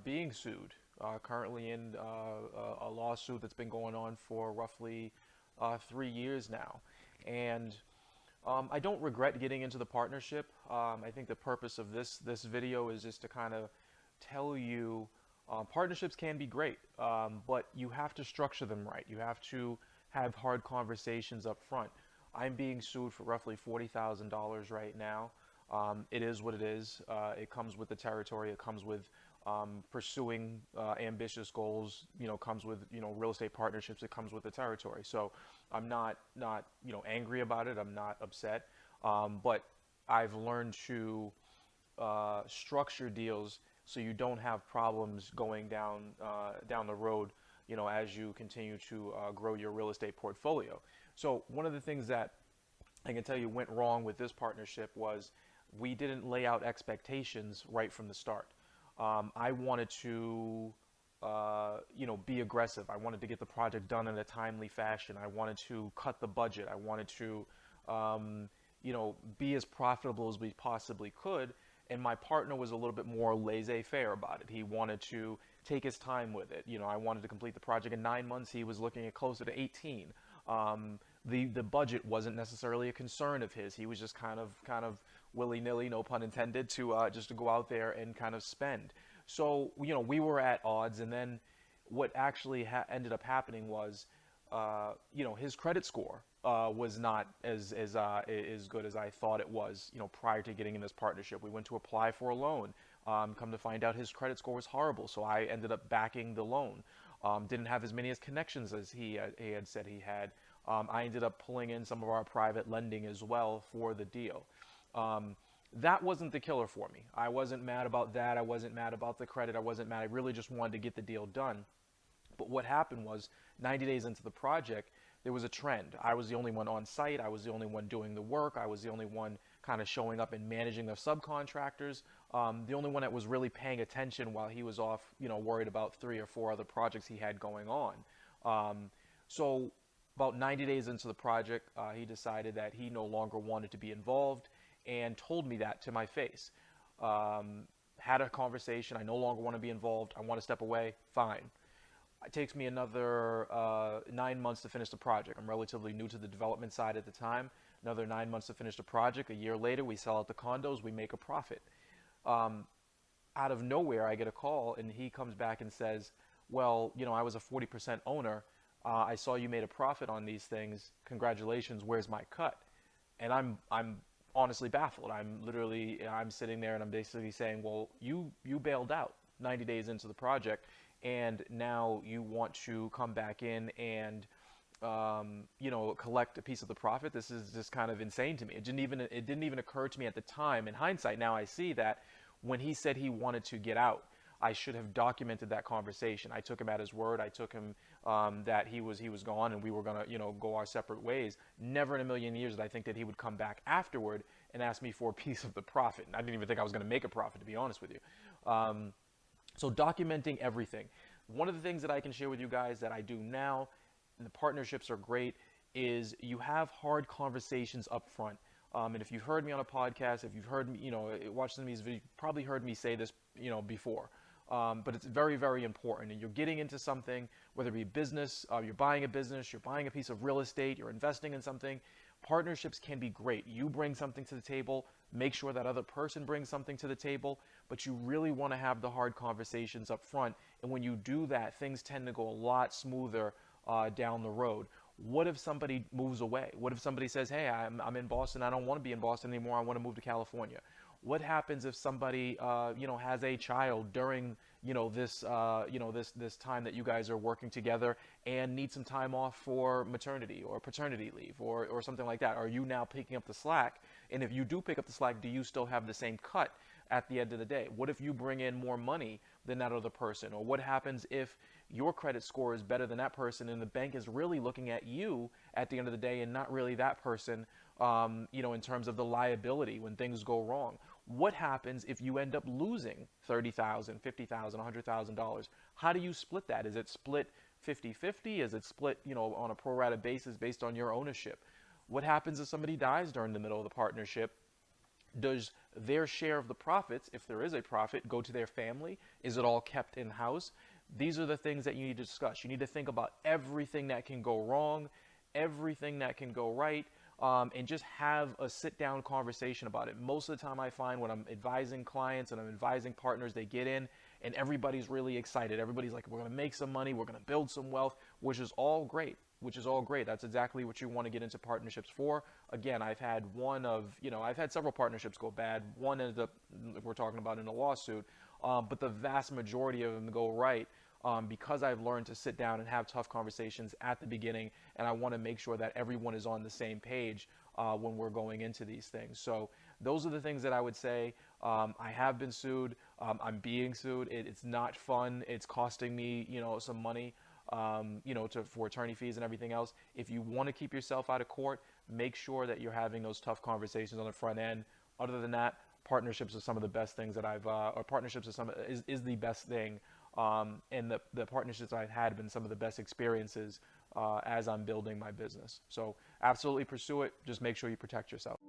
being sued, currently in a lawsuit that's been going on for roughly 3 years now. And I don't regret getting into the partnership. I think the purpose of this video is just to kind of tell you partnerships can be great, but you have to structure them right. You have to have hard conversations up front. I'm being sued for roughly $40,000 right now. It is what it is. It comes with the territory. It comes with pursuing ambitious goals. Comes with real estate partnerships. It comes with the territory. So I'm not angry about it. I'm not upset. But I've learned to structure deals so you don't have problems going down the road. As you continue to grow your real estate portfolio. So one of the things that I can tell you went wrong with this partnership was we didn't lay out expectations right from the start. I wanted to, be aggressive. I wanted to get the project done in a timely fashion. I wanted to cut the budget. I wanted to, be as profitable as we possibly could. And my partner was a little bit more laissez-faire about it. He wanted to take his time with it. I wanted to complete the project in 9 months. He was looking at closer to 18. The budget wasn't necessarily a concern of his. He was just kind of willy-nilly, no pun intended, to just to go out there and kind of spend. So we were at odds, and then what actually ended up happening was, his credit score was not as good as I thought it was. Prior to getting in this partnership, we went to apply for a loan. Come to find out, his credit score was horrible, so I ended up backing the loan. Didn't have as many as connections as he had said he had. I ended up pulling in some of our private lending as well for the deal. That wasn't the killer for me. I wasn't mad about that. I wasn't mad about the credit. I wasn't mad. I really just wanted to get the deal done. But what happened was 90 days into the project, there was a trend. I was the only one on site. I was the only one doing the work. I was the only one kind of showing up and managing the subcontractors. The only one that was really paying attention while he was off, worried about 3 or 4 other projects he had going on. So about 90 days into the project, he decided that he no longer wanted to be involved and told me that to my face. Had a conversation. I no longer want to be involved. I want to step away. Fine. It takes me another 9 months to finish the project. I'm relatively new to the development side at the time. Another 9 months to finish the project. A year later, we sell out the condos. We make a profit. Out of nowhere, I get a call, and he comes back and says, well, I was a 40% owner. I saw you made a profit on these things. Congratulations. Where's my cut? And I'm honestly baffled. I'm sitting there, and I'm basically saying, well, you bailed out 90 days into the project, and now you want to come back in and collect a piece of the profit. This is just kind of insane to me. It didn't even occur to me at the time. In hindsight, now I see that when he said he wanted to get out, I should have documented that conversation. I took him at his word. I took him that he was gone and we were gonna go our separate ways. Never in a million years did I think that he would come back afterward and ask me for a piece of the profit. And I didn't even think I was gonna make a profit, to be honest with you. So documenting everything. One of the things that I can share with you guys that I do now, and the partnerships are great, is you have hard conversations up front. And if you've heard me on a podcast, if you've heard me, watched some of these videos, you've probably heard me say this, before. But it's very, very important. And you're getting into something, whether it be business, you're buying a business, you're buying a piece of real estate, you're investing in something. Partnerships can be great. You bring something to the table, make sure that other person brings something to the table, but you really want to have the hard conversations up front. And when you do that, things tend to go a lot smoother down the road. What if somebody moves away? What if somebody says, hey, I'm in Boston, I don't want to be in Boston anymore, I want to move to California? What happens if somebody has a child during this time that you guys are working together and need some time off for maternity or paternity leave or something like that? Are you now picking up the slack? And if you do pick up the slack, do you still have the same cut at the end of the day? What if you bring in more money than that other person? Or what happens if your credit score is better than that person and the bank is really looking at you at the end of the day and not really that person, in terms of the liability when things go wrong? What happens if you end up losing $30,000, $50,000, $100,000? How do you split that? Is it split 50-50? Is it split, on a pro rata basis based on your ownership? What happens if somebody dies during the middle of the partnership Does their share of the profits, if there is a profit, go to their family? Is it all kept in house? These are the things that you need to discuss. You need to think about everything that can go wrong, everything that can go right, and just have a sit down conversation about it. Most of the time, I find when I'm advising clients and I'm advising partners, they get in and everybody's really excited. Everybody's like, we're going to make some money, we're going to build some wealth, which is all great. Which is all great. That's exactly what you want to get into partnerships for. Again, I've had several partnerships go bad. One ended up, we're talking about in a lawsuit, but the vast majority of them go right, because I've learned to sit down and have tough conversations at the beginning, and I want to make sure that everyone is on the same page when we're going into these things. So those are the things that I would say. I have been sued. I'm being sued. It's not fun. It's costing me, some money. For attorney fees and everything else. If you want to keep yourself out of court, make sure that you're having those tough conversations on the front end. Other than that, partnerships are some of the best things that or partnerships is the best thing. And the partnerships I've had have been some of the best experiences as I'm building my business. So absolutely pursue it. Just make sure you protect yourself.